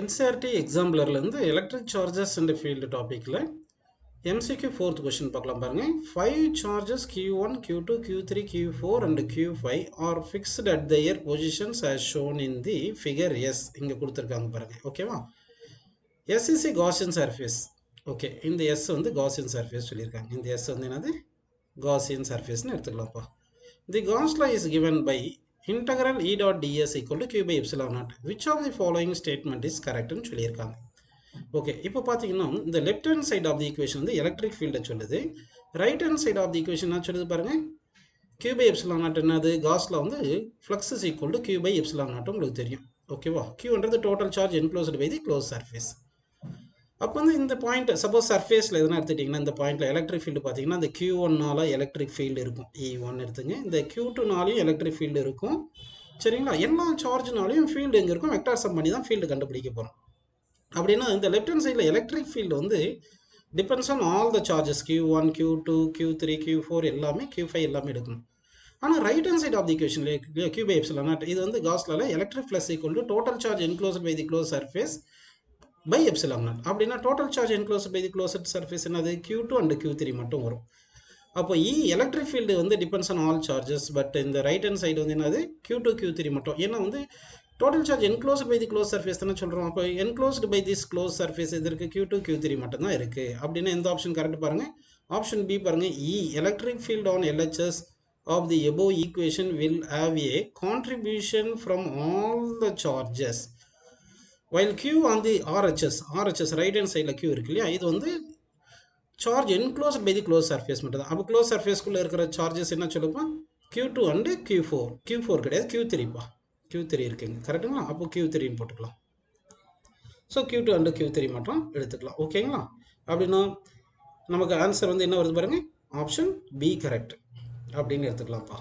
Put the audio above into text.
NCERT எக்ஸாம்பிளர்லேருந்து electric charges and field டாப்பிக்கில் MCQ 4th question பார்க்கலாம் பாருங்கள். 5 charges Q1, Q2, Q3, Q4 and Q5 are fixed at their positions as shown in the figure S. இங்கே கொடுத்துருக்காங்க பாருங்கள். ஓகேவா? S is a Gaussian surface. Okay, இந்த S வந்து Gaussian surface சொல்லியிருக்காங்க. இந்த S வந்து என்னது? Gaussian surfaceன்னு எடுத்துக்கலாம்ப்பா. The Gauss law is given by integral E dot ds equal to Q by epsilon naught. Which of the following statement is correct ன்னு சொல்லியிருக்காங்க. Okay, இப்போ பார்த்தீங்கன்னா இந்த left hand side of the equation வந்து electric ஃபீல்டை சொல்லுது. Right hand side of the equation என்ன சொல்லுது பாருங்க, Q by epsilon naught என்னது? காஸ்ல வந்து flux is equal to Q by epsilon naught உங்களுக்கு தெரியும். ஓகேவா? Qன்றது total charge enclosed by the close surface. அப்போ வந்து இந்த பாயிண்ட் சப்போஸ் சர்ஃபேஸில் எதுனா எடுத்துட்டிங்கன்னா இந்த பாயிண்ட்டில் எலக்ட்ரிக் ஃபீல்டு பார்த்தீங்கன்னா இந்த Q1னால எலக்ட்ரிக் ஃபீல்டு இருக்கும். E1 எடுத்துங்க. இந்த Q2நாலையும் எலக்ட்ரிக் ஃபீல்டு இருக்கும். சரிங்களா? எல்லா சார்ஜ்னாலையும் ஃபீல்டு எங்கே இருக்கும்? வெக்டார் சம் பண்ணி தான் ஃபீல்டு கண்டுபிடிக்க போகிறோம். அப்படின்னா இந்த லெஃப்ட் ஹேண்ட் சைடில் எலக்ட்ரிக் ஃபீல்டு வந்து depends on all the charges Q1, Q2, Q3, Q4 எல்லாமே Q5 எல்லாமே எடுக்கணும். ஆனால் right hand side of the ஈக்குவேஷன்ல Q by epsilon naught இது வந்து காஸ்லால electric flux equal to total charge enclosed by the close surface by epsilon naught. அப்படின்னா total charge enclosed by the closed surface என்னது? Q2 and Q3 மட்டும் வரும். அப்போ electric field வந்து depends on all charges. But இந்த right hand side வந்து என்னது? Q2, Q3 மட்டும். ஏன்னா வந்து total charge enclosed by the close surface தானே சொல்கிறோம். அப்போ enclosed by this close surface எது இருக்குது? Q2, Q3 மட்டும் தான் இருக்குது. அப்படின்னா எந்த ஆப்ஷன் கரெக்ட் பாருங்கள்? ஆப்ஷன் பி பாருங்கள். Electric field on LHS of the above equation will have a contribution from all the charges while Q on the RHS right hand side Q இருக்கு இல்லையா, இது வந்து charge enclosed by the close surface மட்டும் தான். அப்போ close சர்ஃபேஸ்க்குள்ளே இருக்கிற charges என்ன சொல்லுப்பா? Q2 அண்டு Q4 கிடையாது, Q3பா. Q3 இருக்குங்க, கரெக்டுங்களா? அப்போ Q3ன்னு போட்டுக்கலாம். ஸோ Q2 அண்டு Q3 மட்டும் எடுத்துக்கலாம். ஓகேங்களா? அப்படின்னா நமக்கு ஆன்சர் வந்து என்ன வருது பாருங்க, ஆப்ஷன் பி கரெக்ட் அப்படின்னு எடுத்துக்கலாம்ப்பா.